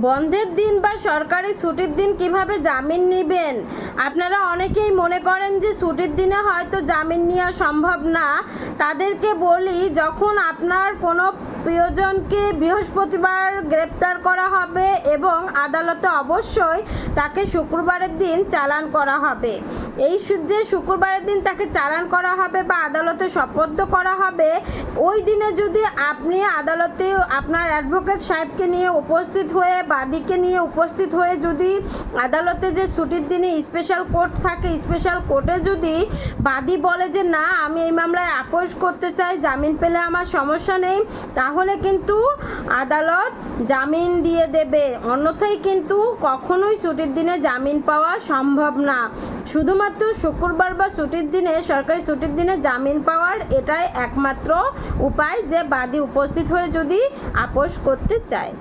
বন্ধের দিন বা সরকারি ছুটির দিন কিভাবে জামিন নেবেন? আপনারা অনেকেই মনে করেন যে ছুটির দিনে হয়তো জামিন নেওয়া সম্ভব না। তাদেরকে বলি, যখন আপনার কোনো প্রিয়জনকে বৃহস্পতিবার গ্রেপ্তার করা হবে এবং আদালতে অবশ্যই তাকে শুক্রবারের দিন চালান করা হবে। এই যে শুক্রবারের দিন তাকে চালান করা হবে বা আদালতে সোপর্দ করা হবে, ওই দিনে যদি আপনি আদালতে আপনার অ্যাডভোকেট সাহেবকে নিয়ে উপস্থিত হয়ে, বাদীকে নিয়ে উপস্থিত হয়ে, যদি আদালতে যে ছুটির দিনে স্পেশাল কোর্ট থাকে, স্পেশাল কোর্টে যদি বাদী বলে যে না, আমি এই মামলায় আপোষ করতে চাই, জামিন পেলে আমার সমস্যা নেই, তাহলে কিন্তু আদালত জামিন দিয়ে দেবে। অন্যথায় কিন্তু কখনোই ছুটির দিনে জামিন পাওয়া সম্ভব না। শুধুমাত্র শুক্রবার বা ছুটির দিনে, সরকারি ছুটির দিনে জামিন পাওয়ার এটাই একমাত্র উপায়, যে বাদী উপস্থিত হয়ে যদি আপোষ করতে চায়।